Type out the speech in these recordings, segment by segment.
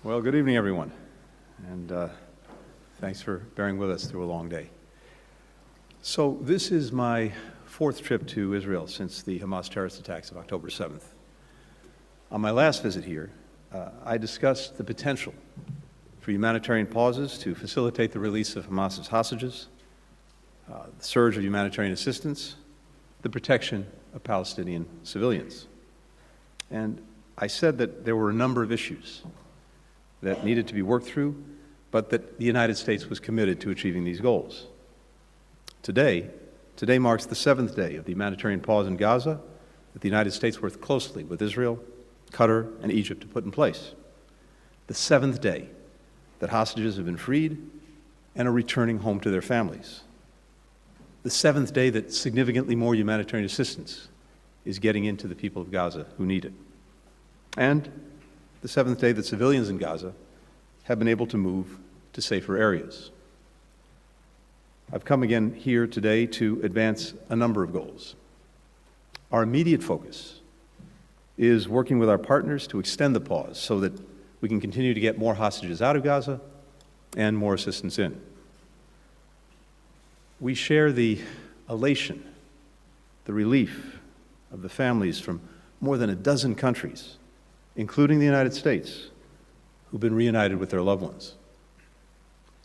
Well, good evening, everyone, and thanks for bearing with us through a long day. So this is my fourth trip to Israel since the Hamas terrorist attacks of October 7th. On my last visit here, I discussed the potential for humanitarian pauses to facilitate the release of Hamas's hostages, the surge of humanitarian assistance, the protection of Palestinian civilians. And I said that there were a number of issues that needed to be worked through, but that the United States was committed to achieving these goals. Today marks the seventh day of the humanitarian pause in Gaza that the United States worked closely with Israel, Qatar, and Egypt to put in place. The seventh day that hostages have been freed and are returning home to their families. The seventh day that significantly more humanitarian assistance is getting into the people of Gaza who need it. And the seventh day that civilians in Gaza have been able to move to safer areas. I've come again here today to advance a number of goals. Our immediate focus is working with our partners to extend the pause so that we can continue to get more hostages out of Gaza and more assistance in. We share the elation, the relief of the families from more than a dozen countries, including the United States, who've been reunited with their loved ones.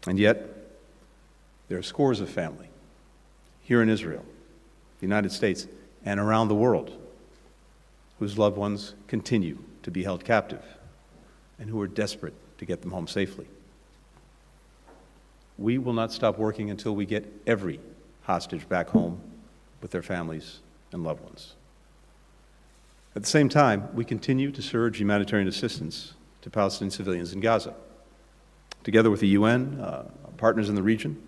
And yet, there are scores of family here in Israel, the United States, and around the world whose loved ones continue to be held captive and who are desperate to get them home safely. We will not stop working until we get every hostage back home with their families and loved ones. At the same time, we continue to surge humanitarian assistance to Palestinian civilians in Gaza. Together with the UN, our partners in the region,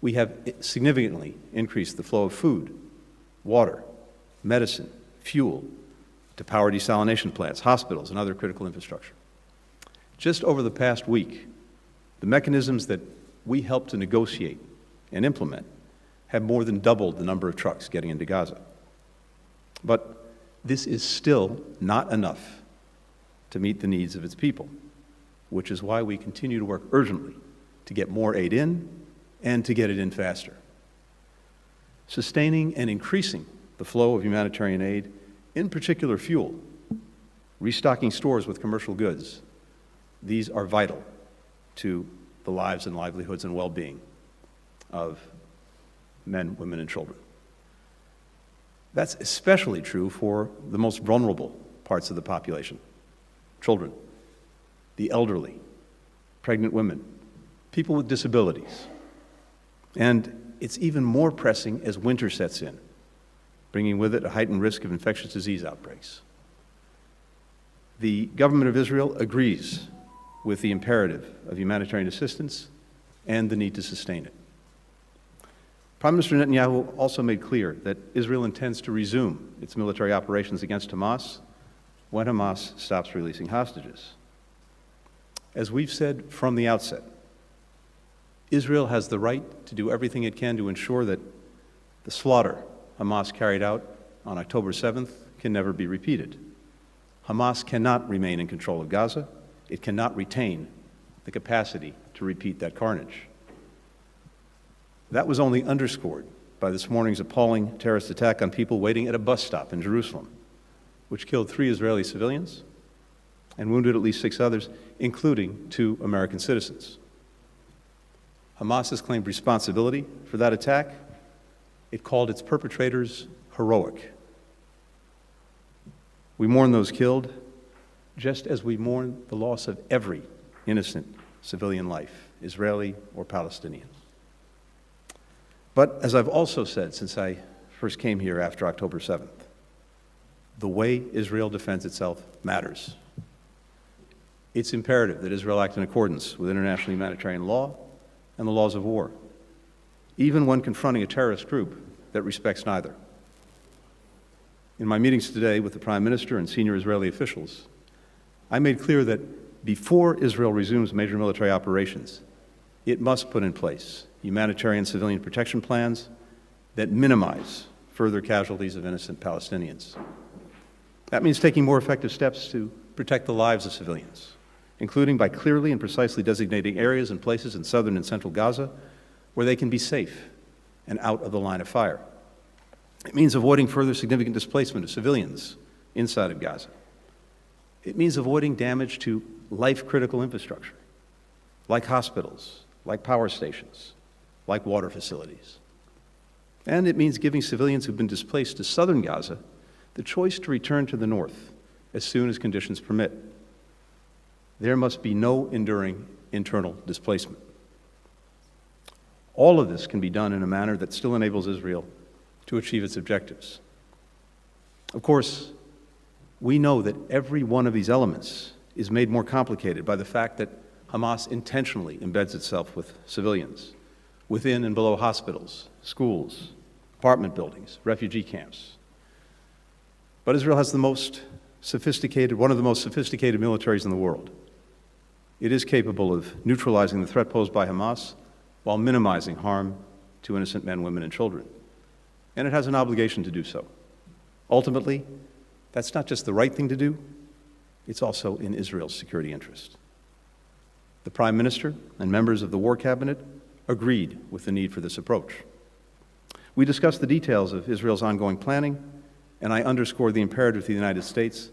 we have significantly increased the flow of food, water, medicine, fuel to power desalination plants, hospitals, and other critical infrastructure. Just over the past week, the mechanisms that we helped to negotiate and implement have more than doubled the number of trucks getting into Gaza. But this is still not enough to meet the needs of its people, which is why we continue to work urgently to get more aid in and to get it in faster. Sustaining and increasing the flow of humanitarian aid, in particular fuel, restocking stores with commercial goods, these are vital to the lives and livelihoods and well-being of men, women, and children. That's especially true for the most vulnerable parts of the population: children, the elderly, pregnant women, people with disabilities. And it's even more pressing as winter sets in, bringing with it a heightened risk of infectious disease outbreaks. The government of Israel agrees with the imperative of humanitarian assistance and the need to sustain it. Prime Minister Netanyahu also made clear that Israel intends to resume its military operations against Hamas when Hamas stops releasing hostages. As we've said from the outset, Israel has the right to do everything it can to ensure that the slaughter Hamas carried out on October 7th can never be repeated. Hamas cannot remain in control of Gaza. It cannot retain the capacity to repeat that carnage. That was only underscored by this morning's appalling terrorist attack on people waiting at a bus stop in Jerusalem, which killed 3 Israeli civilians and wounded at least 6 others, including 2 American citizens. Hamas has claimed responsibility for that attack. It called its perpetrators heroic. We mourn those killed, just as we mourn the loss of every innocent civilian life, Israeli or Palestinian. But as I've also said since I first came here after October 7th, the way Israel defends itself matters. It's imperative that Israel act in accordance with international humanitarian law and the laws of war, even when confronting a terrorist group that respects neither. In my meetings today with the Prime Minister and senior Israeli officials, I made clear that before Israel resumes major military operations, it must put in place humanitarian civilian protection plans that minimize further casualties of innocent Palestinians. That means taking more effective steps to protect the lives of civilians, including by clearly and precisely designating areas and places in southern and central Gaza where they can be safe and out of the line of fire. It means avoiding further significant displacement of civilians inside of Gaza. It means avoiding damage to life-critical infrastructure, like hospitals, like power stations, like water facilities. And it means giving civilians who've been displaced to southern Gaza the choice to return to the north as soon as conditions permit. There must be no enduring internal displacement. All of this can be done in a manner that still enables Israel to achieve its objectives. Of course, we know that every one of these elements is made more complicated by the fact that Hamas intentionally embeds itself with civilians, within and below hospitals, schools, apartment buildings, refugee camps. But Israel has one of the most sophisticated militaries in the world. It is capable of neutralizing the threat posed by Hamas while minimizing harm to innocent men, women, and children. And it has an obligation to do so. Ultimately, that's not just the right thing to do, it's also in Israel's security interest. The Prime Minister and members of the War Cabinet agreed with the need for this approach. We discussed the details of Israel's ongoing planning, and I underscored the imperative to the United States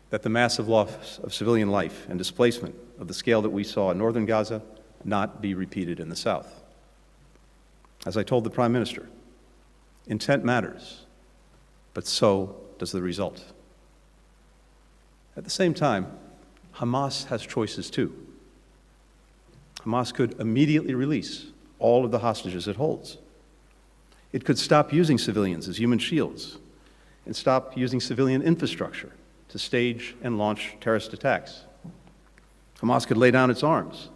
that the massive loss of civilian life and displacement of the scale that we saw in northern Gaza not be repeated in the south. As I told the Prime Minister, intent matters, but so does the result. At the same time, Hamas has choices too. Hamas could immediately release all of the hostages it holds. It could stop using civilians as human shields and stop using civilian infrastructure to stage and launch terrorist attacks. Hamas could lay down its arms,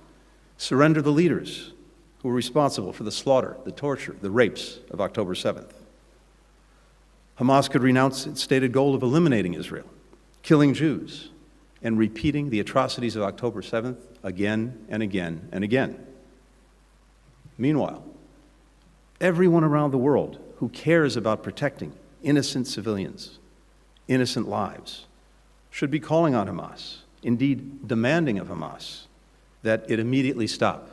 surrender the leaders who were responsible for the slaughter, the torture, the rapes of October 7th. Hamas could renounce its stated goal of eliminating Israel, killing Jews, and repeating the atrocities of October 7th again and again and again. Meanwhile, everyone around the world who cares about protecting innocent civilians, innocent lives, should be calling on Hamas, indeed demanding of Hamas, that it immediately stop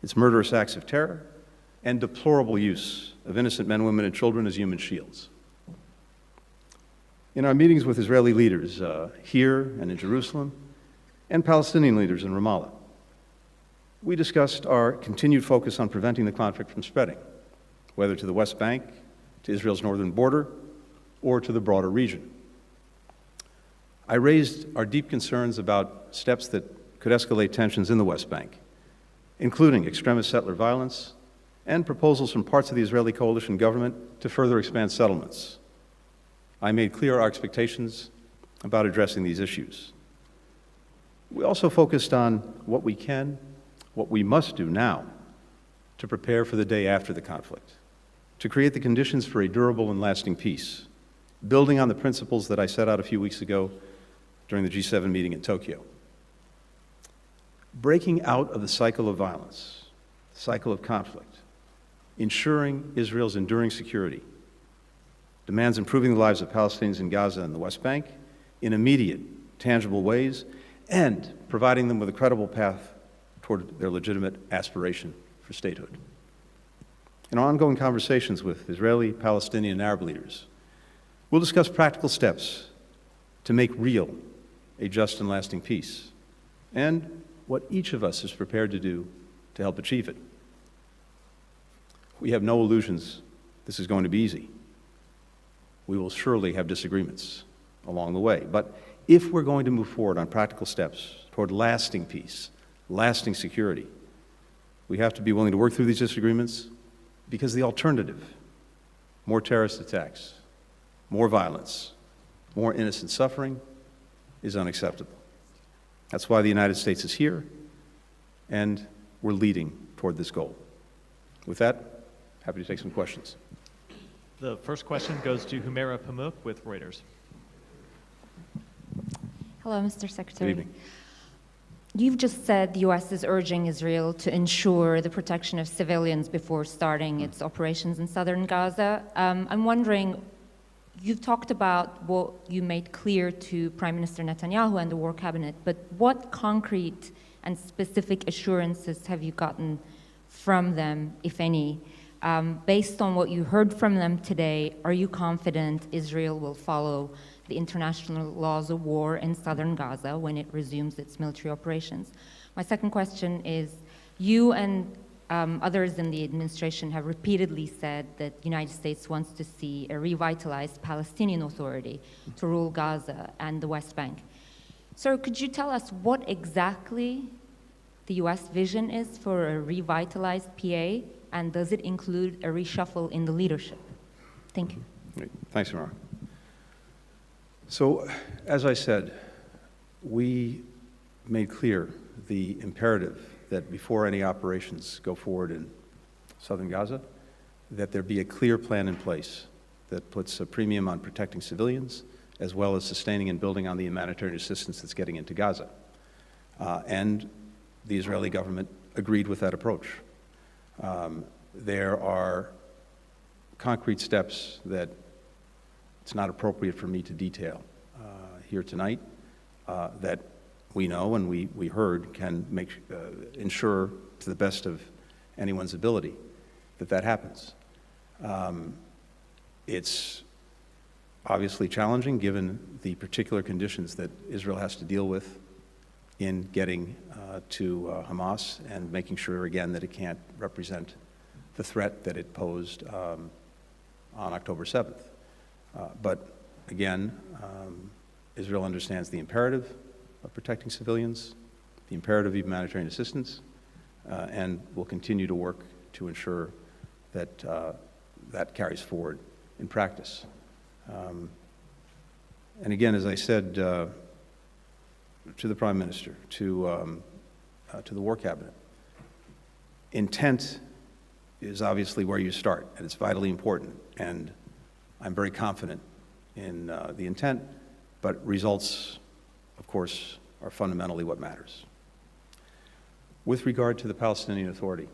its murderous acts of terror and deplorable use of innocent men, women, and children as human shields. In our meetings with Israeli leaders here and in Jerusalem, and Palestinian leaders in Ramallah, we discussed our continued focus on preventing the conflict from spreading, whether to the West Bank, to Israel's northern border, or to the broader region. I raised our deep concerns about steps that could escalate tensions in the West Bank, including extremist settler violence and proposals from parts of the Israeli coalition government to further expand settlements. I made clear our expectations about addressing these issues. We also focused on what we can, what we must do now to prepare for the day after the conflict, to create the conditions for a durable and lasting peace, building on the principles that I set out a few weeks ago during the G7 meeting in Tokyo. Breaking out of the cycle of violence, the cycle of conflict, ensuring Israel's enduring security, demands improving the lives of Palestinians in Gaza and the West Bank in immediate, tangible ways, and providing them with a credible path toward their legitimate aspiration for statehood. In our ongoing conversations with Israeli, Palestinian, and Arab leaders, we'll discuss practical steps to make real a just and lasting peace, and what each of us is prepared to do to help achieve it. We have no illusions this is going to be easy. We will surely have disagreements along the way, but if we're going to move forward on practical steps toward lasting peace, lasting security, we have to be willing to work through these disagreements, because the alternative, more terrorist attacks, more violence, more innocent suffering, is unacceptable. That's why the United States is here, and we're leading toward this goal. With that, happy to take some questions. The first question goes to Humaira Pamuk with Reuters. Hello, Mr. Secretary. Good evening. You've just said the U.S. is urging Israel to ensure the protection of civilians before starting its operations in southern Gaza. I'm wondering, You've talked about what you made clear to Prime Minister Netanyahu and the War Cabinet, but what concrete and specific assurances have you gotten from them, if any? Based on what you heard from them today, are you confident Israel will follow the international laws of war in southern Gaza when it resumes its military operations? My second question is, you and others in the administration have repeatedly said that the United States wants to see a revitalized Palestinian Authority to rule Gaza and the West Bank. Sir, could you tell us what exactly the US vision is for a revitalized PA, and does it include a reshuffle in the leadership? Thank you. Great. Thanks, Samara. So, as I said, we made clear the imperative that before any operations go forward in southern Gaza, that there be a clear plan in place that puts a premium on protecting civilians, as well as sustaining and building on the humanitarian assistance that's getting into Gaza. And the Israeli government agreed with that approach. There are concrete steps that it's not appropriate for me to detail here tonight that we know and we heard can ensure to the best of anyone's ability that happens. It's obviously challenging given the particular conditions that Israel has to deal with in getting to Hamas and making sure again that it can't represent the threat that it posed on October 7th. But again, Israel understands the imperative of protecting civilians, the imperative of humanitarian assistance, and will continue to work to ensure that that carries forward in practice. And again, as I said to the Prime Minister, to the War Cabinet, intent is obviously where you start, and it's vitally important. And I'm very confident in the intent, but results, of course, are fundamentally what matters. With regard to the Palestinian Authority,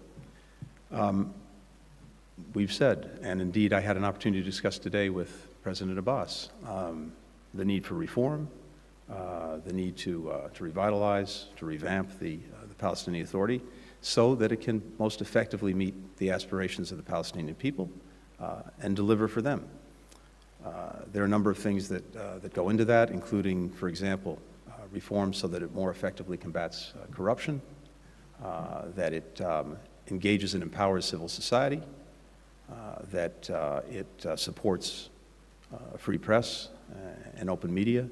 we've said, and indeed I had an opportunity to discuss today with President Abbas, the need for reform, the need to revitalize, to revamp the Palestinian Authority so that it can most effectively meet the aspirations of the Palestinian people and deliver for them. There are a number of things that go into that, including, for example, reform so that it more effectively combats corruption, that it engages and empowers civil society, that it supports a free press and open media,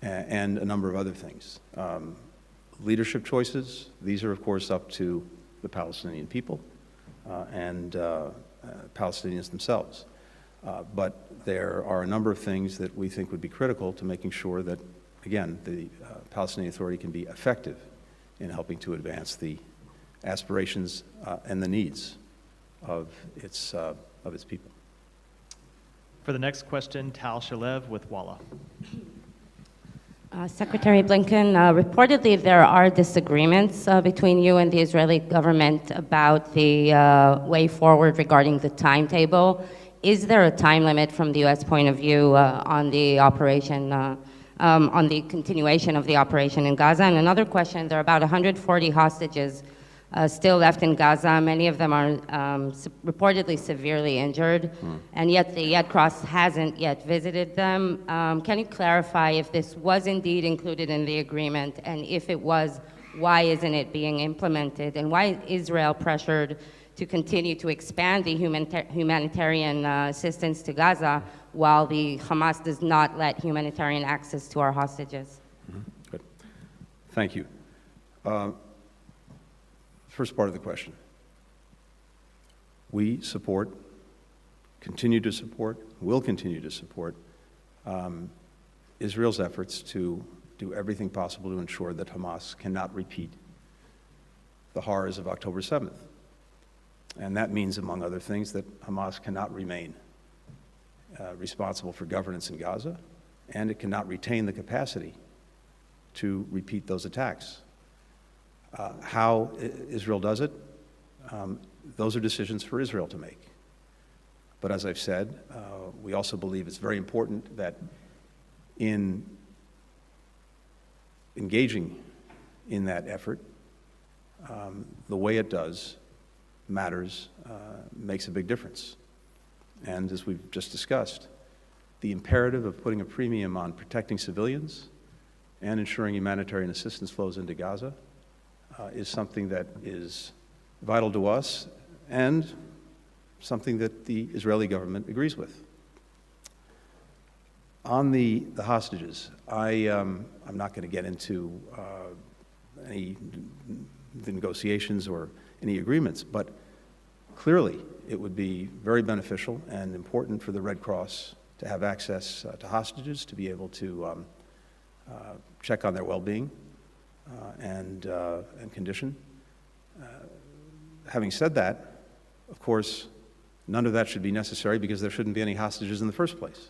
and a number of other things. Leadership choices, these are of course up to the Palestinian people and Palestinians themselves. But there are a number of things that we think would be critical to making sure that, again, the Palestinian Authority can be effective in helping to advance the aspirations and the needs of its people. For the next question, Tal Shalev with Walla. Secretary Blinken, reportedly there are disagreements between you and the Israeli government about the way forward regarding the timetable. Is there a time limit from the U.S. point of view on the operation, on the continuation of the operation in Gaza? And another question, there are about 140 hostages still left in Gaza. Many of them are reportedly severely injured, and yet the Red Cross hasn't yet visited them. Can you clarify if this was indeed included in the agreement, and if it was, why isn't it being implemented, and why is Israel pressured to continue to expand the humanitarian assistance to Gaza while the Hamas does not let humanitarian access to our hostages? Good. Thank you. First part of the question. We support, continue to support, will continue to support Israel's efforts to do everything possible to ensure that Hamas cannot repeat the horrors of October 7th. And that means, among other things, that Hamas cannot remain responsible for governance in Gaza, and it cannot retain the capacity to repeat those attacks. How Israel does it, those are decisions for Israel to make. But as I've said, We also believe it's very important that in engaging in that effort, the way it does matters, makes a big difference. And as we've just discussed, the imperative of putting a premium on protecting civilians and ensuring humanitarian assistance flows into Gaza is something that is vital to us and something that the Israeli government agrees with. On the hostages, I'm not going to get into any negotiations or any agreements, but clearly it would be very beneficial and important for the Red Cross to have access to hostages, to be able to check on their well-being and condition. Having said that, of course, none of that should be necessary because there shouldn't be any hostages in the first place.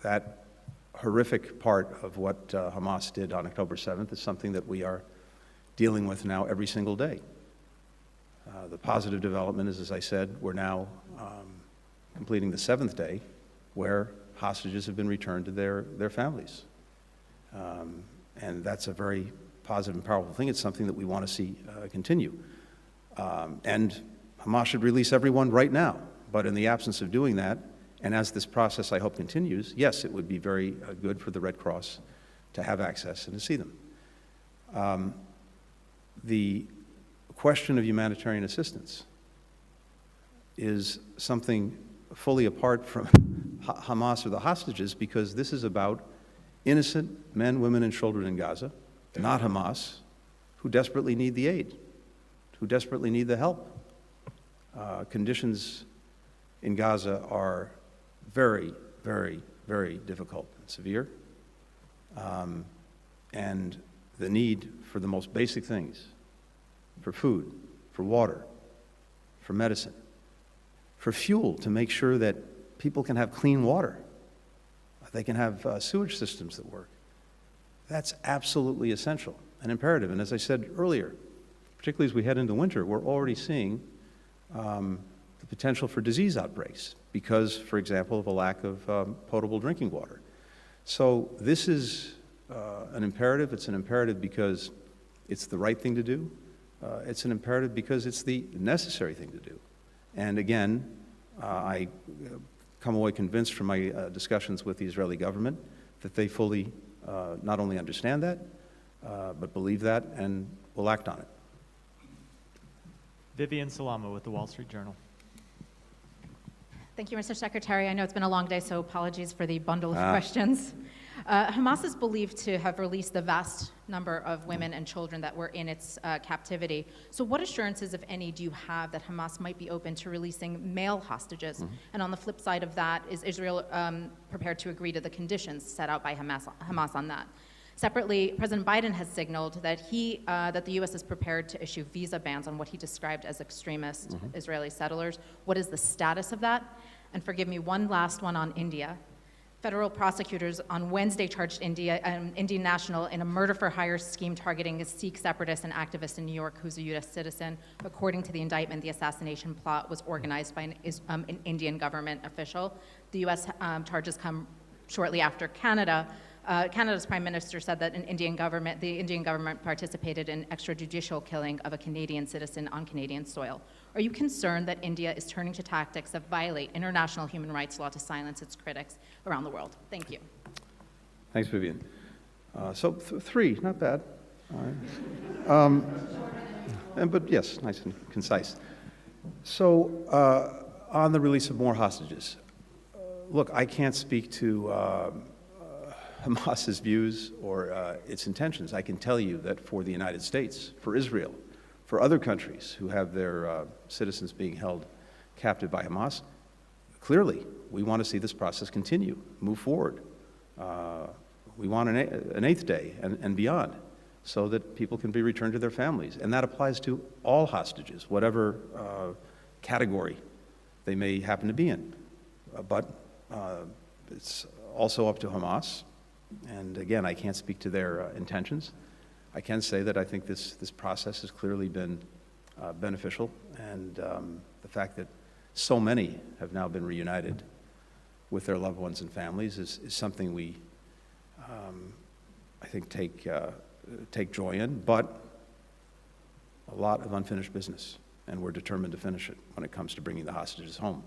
That horrific part of what Hamas did on October 7th is something that we are dealing with now every single day. The positive development is, as I said, we're now completing the 7th day where hostages have been returned to their families. And that's a very positive and powerful thing. It's something that we want to see continue. And Hamas should release everyone right now. But in the absence of doing that, and as this process, I hope, continues, yes, it would be very good for the Red Cross to have access and to see them. The question of humanitarian assistance is something fully apart from Hamas or the hostages, because this is about innocent men, women, and children in Gaza, not Hamas, who desperately need the aid, who desperately need the help. Conditions in Gaza are very, very, very difficult and severe. And the need for the most basic things, for food, for water, for medicine, for fuel to make sure that people can have clean water, they can have sewage systems that work. That's absolutely essential and imperative. And as I said earlier, particularly as we head into winter, we're already seeing the potential for disease outbreaks because, for example, of a lack of potable drinking water. So this is an imperative. It's an imperative because it's the right thing to do. It's an imperative because it's the necessary thing to do. And again, I come away convinced from my discussions with the Israeli government that they fully not only understand that, but believe that and will act on it. Vivian Salama with the Wall Street Journal. Thank you, Mr. Secretary. I know it's been a long day, so apologies for the bundle of questions. Hamas is believed to have released the vast number of women and children that were in its captivity. So what assurances, if any, do you have that Hamas might be open to releasing male hostages? And on the flip side of that, is Israel prepared to agree to the conditions set out by Hamas on that? Separately, President Biden has signaled that that the U.S. is prepared to issue visa bans on what he described as extremist Israeli settlers. What is the status of that? And forgive me, one last one on India. Federal prosecutors on Wednesday charged an Indian national in a murder-for-hire scheme targeting a Sikh separatist and activist in New York who's a U.S. citizen. According to the indictment, the assassination plot was organized by an Indian government official. The U.S. Charges come shortly after Canada. Canada's Prime Minister said that the Indian government participated in extrajudicial killing of a Canadian citizen on Canadian soil. Are you concerned that India is turning to tactics that violate international human rights law to silence its critics around the world? Thank you. Thanks, Vivian. So three, not bad. All right. But yes, nice and concise. So on the release of more hostages, look, I can't speak to Hamas's views or its intentions. I can tell you that for the United States, for Israel, for other countries who have their citizens being held captive by Hamas, clearly we want to see this process continue, move forward. We want an eighth day and beyond so that people can be returned to their families. And that applies to all hostages, whatever category they may happen to be in. But it's also up to Hamas. And again, I can't speak to their intentions. I can say that I think this process has clearly been beneficial, and the fact that so many have now been reunited with their loved ones and families is something we, I think, take joy in, but a lot of unfinished business, and we're determined to finish it when it comes to bringing the hostages home.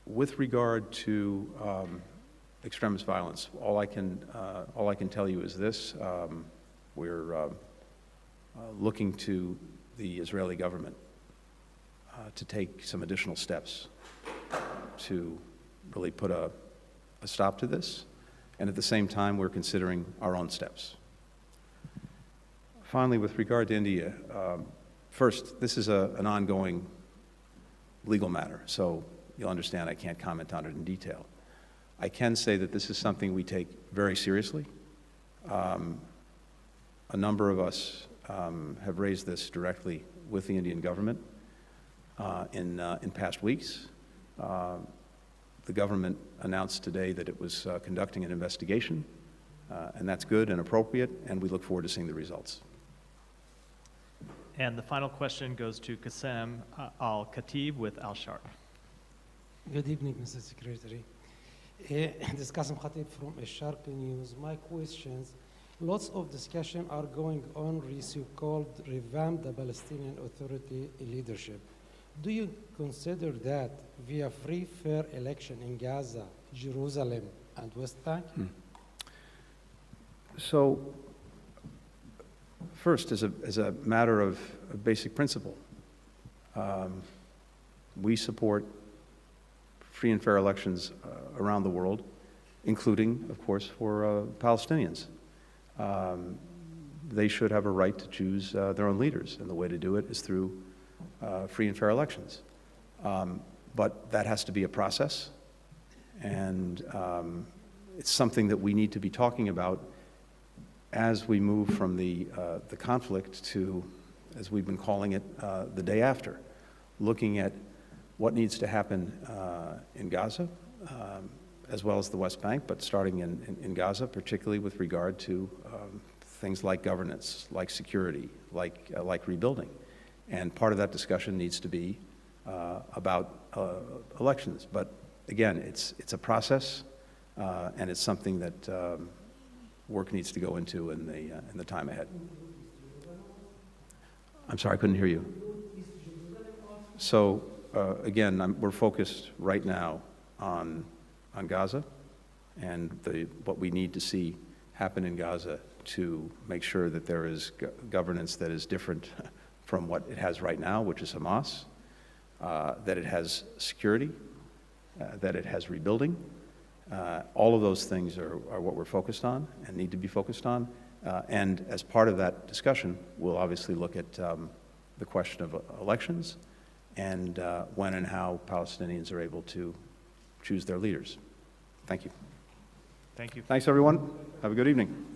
With regard to extremist violence, all I can tell you is this: we're looking to the Israeli government to take some additional steps to really put a stop to this, and at the same time, we're considering our own steps. Finally, with regard to India, first, this is an ongoing legal matter, so you'll understand I can't comment on it in detail. I can say that this is something we take very seriously. A number of us have raised this directly with the Indian government in past weeks. The government announced today that it was conducting an investigation, and that's good and appropriate, and we look forward to seeing the results. And the final question goes to Qassem Al-Khatib with Al-Sharq. Good evening, Mr. Secretary. This is Qassem Khatib from Al-Sharq News. My questions, lots of discussion are going on so-called revamp the Palestinian Authority leadership. Do you consider that via free, fair election in Gaza, Jerusalem, and West Bank? So, first, as a matter of basic principle, we support free and fair elections around the world, including, of course, for Palestinians. They should have a right to choose their own leaders, and the way to do it is through free and fair elections. But that has to be a process, and it's something that we need to be talking about as we move from the conflict to, as we've been calling it, the day after, looking at what needs to happen in Gaza, as well as the West Bank, but starting in Gaza, particularly with regard to things like governance, like security, like rebuilding. And part of that discussion needs to be about elections. But again, it's a process, and it's something that work needs to go into in the time ahead. I'm sorry, I couldn't hear you. So again, we're focused right now on Gaza and what we need to see happen in Gaza to make sure that there is governance that is different from what it has right now, which is Hamas, that it has security, that it has rebuilding. All of those things are what we're focused on and need to be focused on. And as part of that discussion, we'll obviously look at the question of elections and when and how Palestinians are able to choose their leaders. Thank you. Thank you. Thanks, everyone. Have a good evening.